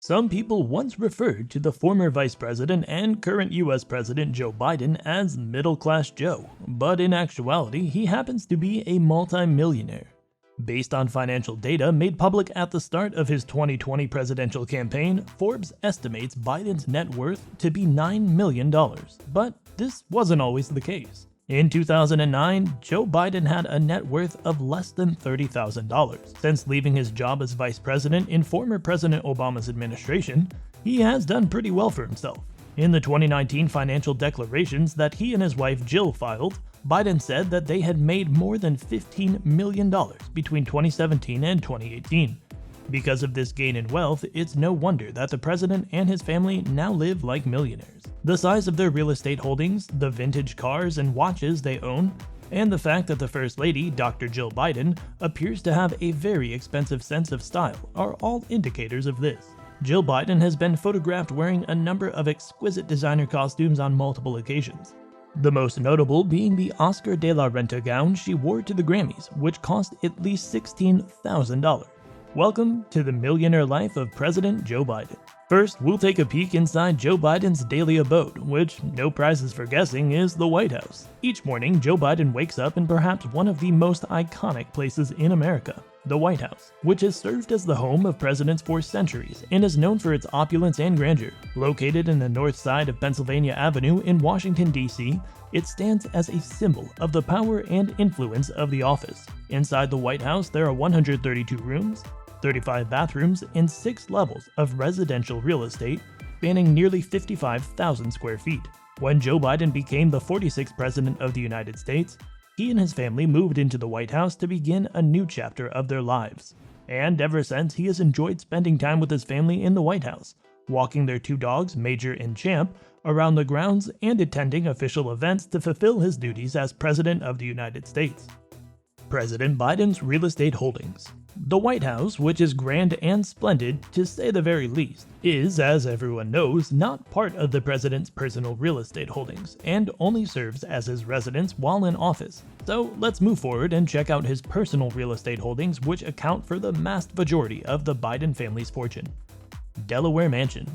Some people once referred to the former Vice President and current US President Joe Biden as middle-class Joe, but in actuality, he happens to be a multi-millionaire. Based on financial data made public at the start of his 2020 presidential campaign, Forbes estimates Biden's net worth to be $9 million. But this wasn't always the case. In 2009, Joe Biden had a net worth of less than $30,000. Since leaving his job as vice president in former President Obama's administration, he has done pretty well for himself. In the 2019 financial declarations that he and his wife Jill filed, Biden said that they had made more than $15 million between 2017 and 2018. Because of this gain in wealth, it's no wonder that the president and his family now live like millionaires. The size of their real estate holdings, the vintage cars and watches they own, and the fact that the First Lady, Dr. Jill Biden, appears to have a very expensive sense of style are all indicators of this. Jill Biden has been photographed wearing a number of exquisite designer costumes on multiple occasions. The most notable being the Oscar de la Renta gown she wore to the Grammys, which cost at least $16,000. Welcome to the millionaire life of President Joe Biden. First, we'll take a peek inside Joe Biden's daily abode, which, no prizes for guessing, is the White House. Each morning, Joe Biden wakes up in perhaps one of the most iconic places in America, the White House, which has served as the home of presidents for centuries and is known for its opulence and grandeur. Located in the north side of Pennsylvania Avenue in Washington, D.C., it stands as a symbol of the power and influence of the office. Inside the White House, there are 132 rooms, 35 bathrooms, and 6 levels of residential real estate spanning nearly 55,000 square feet. When Joe Biden became the 46th President of the United States, he and his family moved into the White House to begin a new chapter of their lives. And ever since, he has enjoyed spending time with his family in the White House, walking their 2 dogs, Major and Champ, around the grounds and attending official events to fulfill his duties as President of the United States. President Biden's real estate holdings. The White House, which is grand and splendid to say the very least, is, as everyone knows, not part of the president's personal real estate holdings and only serves as his residence while in office. So let's move forward and check out his personal real estate holdings, which account for the vast majority of the Biden family's fortune. Delaware Mansion.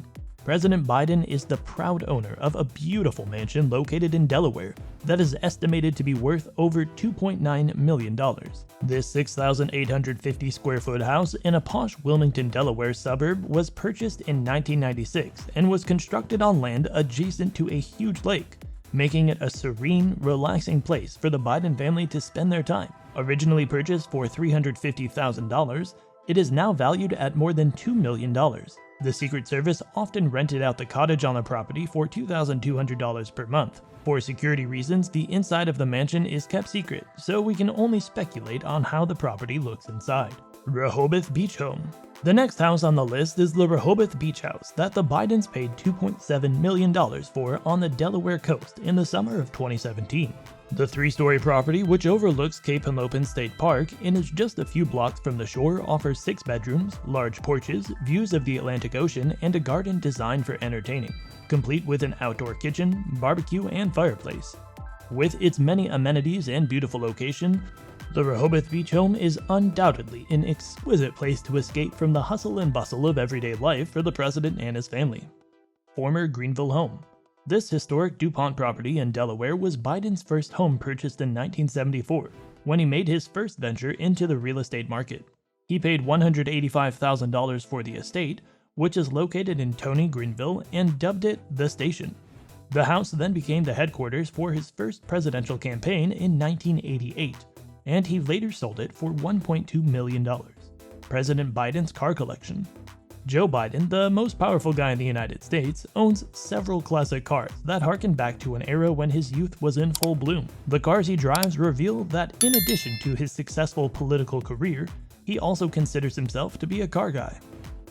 President Biden is the proud owner of a beautiful mansion located in Delaware that is estimated to be worth over $2.9 million. This 6,850 square foot house in a posh Wilmington, Delaware suburb was purchased in 1996 and was constructed on land adjacent to a huge lake, making it a serene, relaxing place for the Biden family to spend their time. Originally purchased for $350,000, it is now valued at more than $2 million. The Secret Service often rented out the cottage on the property for $2,200 per month. For security reasons, the inside of the mansion is kept secret, so we can only speculate on how the property looks inside. Rehoboth Beach Home. The next house on the list is the Rehoboth Beach House that the Bidens paid $2.7 million for on the Delaware coast in the summer of 2017. The 3-story property, which overlooks Cape Henlopen State Park and is just a few blocks from the shore, offers 6 bedrooms, large porches, views of the Atlantic Ocean, and a garden designed for entertaining, complete with an outdoor kitchen, barbecue, and fireplace. With its many amenities and beautiful location, the Rehoboth Beach Home is undoubtedly an exquisite place to escape from the hustle and bustle of everyday life for the president and his family. Former Greenville Home. This historic DuPont property in Delaware was Biden's first home purchased in 1974, when he made his first venture into the real estate market. He paid $185,000 for the estate, which is located in Tony, Greenville, and dubbed it The Station. The house then became the headquarters for his first presidential campaign in 1988, and he later sold it for $1.2 million. President Biden's car collection. Joe Biden, the most powerful guy in the United States, owns several classic cars that harken back to an era when his youth was in full bloom. The cars he drives reveal that in addition to his successful political career, he also considers himself to be a car guy.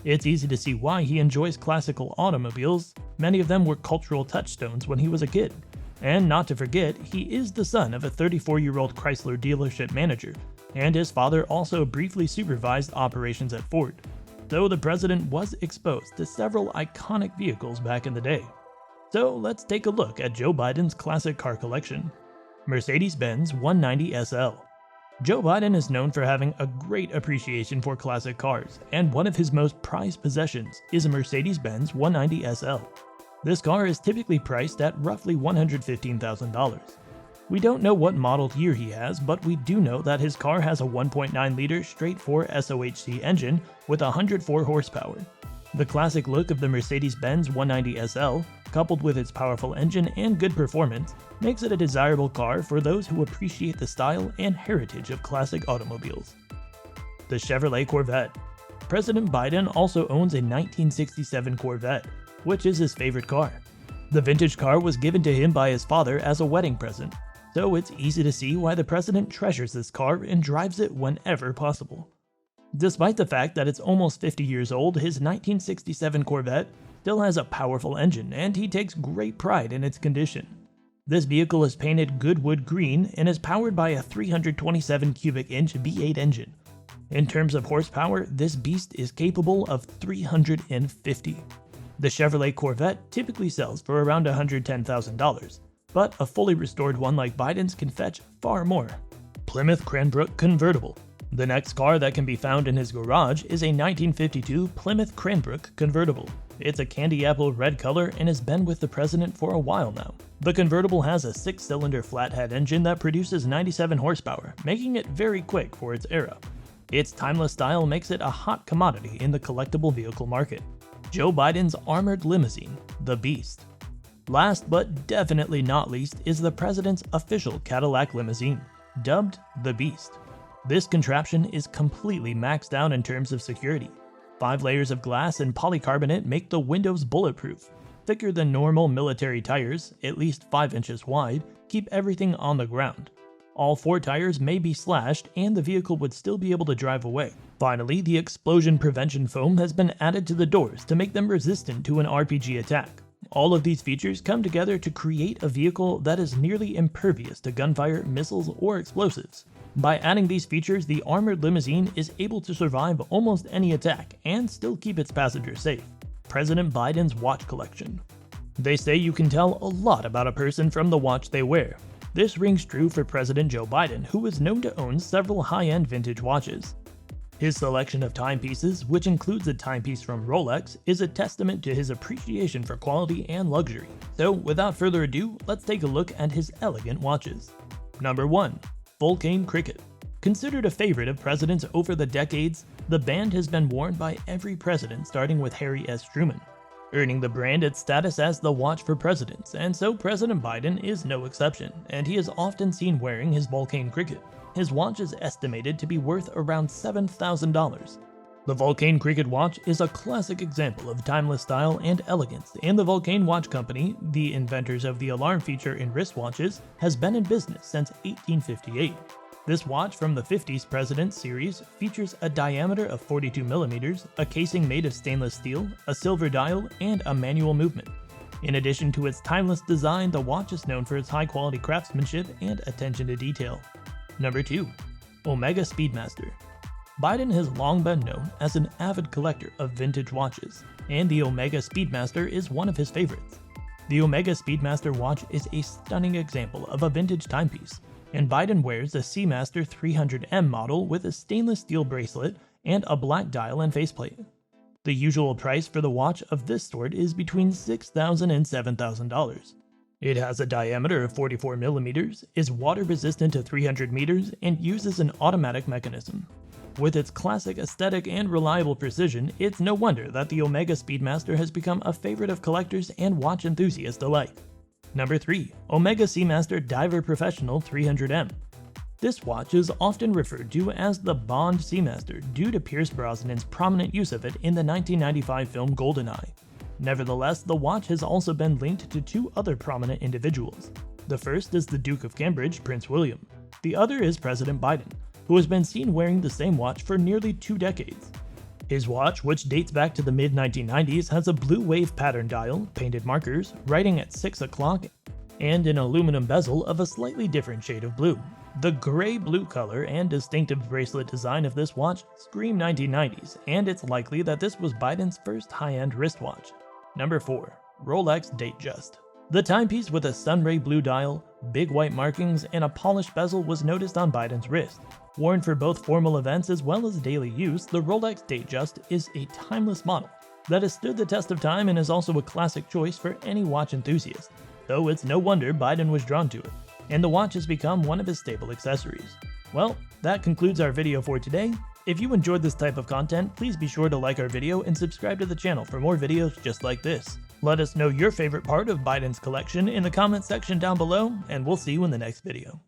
It's easy to see why he enjoys classical automobiles. Many of them were cultural touchstones when he was a kid. And not to forget, he is the son of a 34-year-old Chrysler dealership manager, and his father also briefly supervised operations at Ford. So the president was exposed to several iconic vehicles back in the day. So let's take a look at Joe Biden's classic car collection. Mercedes-Benz 190 SL. Joe Biden is known for having a great appreciation for classic cars, and one of his most prized possessions is a Mercedes-Benz 190 SL. This car is typically priced at roughly $115,000. We don't know what model year he has, but we do know that his car has a 1.9-liter straight-4 SOHC engine with 104 horsepower. The classic look of the Mercedes-Benz 190 SL, coupled with its powerful engine and good performance, makes it a desirable car for those who appreciate the style and heritage of classic automobiles. The Chevrolet Corvette. President Biden also owns a 1967 Corvette, which is his favorite car. The vintage car was given to him by his father as a wedding present, so it's easy to see why the president treasures this car and drives it whenever possible. Despite the fact that it's almost 50 years old, his 1967 Corvette still has a powerful engine, and he takes great pride in its condition. This vehicle is painted Goodwood green and is powered by a 327 cubic inch V8 engine. In terms of horsepower, this beast is capable of 350. The Chevrolet Corvette typically sells for around $110,000, but a fully restored one like Biden's can fetch far more. Plymouth Cranbrook Convertible. The next car that can be found in his garage is a 1952 Plymouth Cranbrook convertible. It's a candy apple red color and has been with the president for a while now. The convertible has a 6-cylinder flathead engine that produces 97 horsepower, making it very quick for its era. Its timeless style makes it a hot commodity in the collectible vehicle market. Joe Biden's armored limousine, the Beast. Last but definitely not least is the president's official Cadillac limousine, dubbed the Beast. This contraption is completely maxed out in terms of security. 5 layers of glass and polycarbonate make the windows bulletproof. Thicker than normal military tires, at least 5 inches wide, keep everything on the ground. All 4 tires may be slashed and the vehicle would still be able to drive away. Finally, the explosion prevention foam has been added to the doors to make them resistant to an RPG attack. All of these features come together to create a vehicle that is nearly impervious to gunfire, missiles, or explosives. By adding these features, the armored limousine is able to survive almost any attack and still keep its passengers safe. President Biden's watch collection. They say you can tell a lot about a person from the watch they wear. This rings true for President Joe Biden, who is known to own several high-end vintage watches. His selection of timepieces, which includes a timepiece from Rolex, is a testament to his appreciation for quality and luxury. So, without further ado, let's take a look at his elegant watches. Number 1. Vulcan Cricket. Considered a favorite of presidents over the decades, the band has been worn by every president starting with Harry S. Truman, earning the brand its status as the watch for presidents, and so President Biden is no exception, and he is often seen wearing his Vulcan Cricket. His watch is estimated to be worth around $7,000. The Vulcan Cricket watch is a classic example of timeless style and elegance, and the Vulcan Watch Company, the inventors of the alarm feature in wristwatches, has been in business since 1858. This watch from the 50s President's series features a diameter of 42 millimeters, a casing made of stainless steel, a silver dial, and a manual movement. In addition to its timeless design, the watch is known for its high-quality craftsmanship and attention to detail. Number 2. Omega Speedmaster. Biden has long been known as an avid collector of vintage watches, and the Omega Speedmaster is one of his favorites. The Omega Speedmaster watch is a stunning example of a vintage timepiece, and Biden wears the Seamaster 300M model with a stainless steel bracelet and a black dial and faceplate. The usual price for the watch of this sort is between $6,000 and $7,000. It has a diameter of 44 millimeters, is water resistant to 300 meters, and uses an automatic mechanism. With its classic aesthetic and reliable precision, it's no wonder that the Omega Speedmaster has become a favorite of collectors and watch enthusiasts alike. Number 3. Omega Seamaster Diver Professional 300M. This watch is often referred to as the Bond Seamaster due to Pierce Brosnan's prominent use of it in the 1995 film GoldenEye. Nevertheless, the watch has also been linked to 2 other prominent individuals. The first is the Duke of Cambridge, Prince William. The other is President Biden, who has been seen wearing the same watch for nearly 2 decades. His watch, which dates back to the mid-1990s, has a blue wave pattern dial, painted markers, writing at 6 o'clock, and an aluminum bezel of a slightly different shade of blue. The gray-blue color and distinctive bracelet design of this watch scream 1990s, and it's likely that this was Biden's first high-end wristwatch. Number 4. Rolex Datejust. The timepiece with a sunray blue dial, big white markings, and a polished bezel was noticed on Biden's wrist. Worn for both formal events as well as daily use, the Rolex Datejust is a timeless model that has stood the test of time and is also a classic choice for any watch enthusiast, though it's no wonder Biden was drawn to it, and the watch has become one of his staple accessories. Well, that concludes our video for today. If you enjoyed this type of content, please be sure to like our video and subscribe to the channel for more videos just like this. Let us know your favorite part of Biden's collection in the comments section down below, and we'll see you in the next video.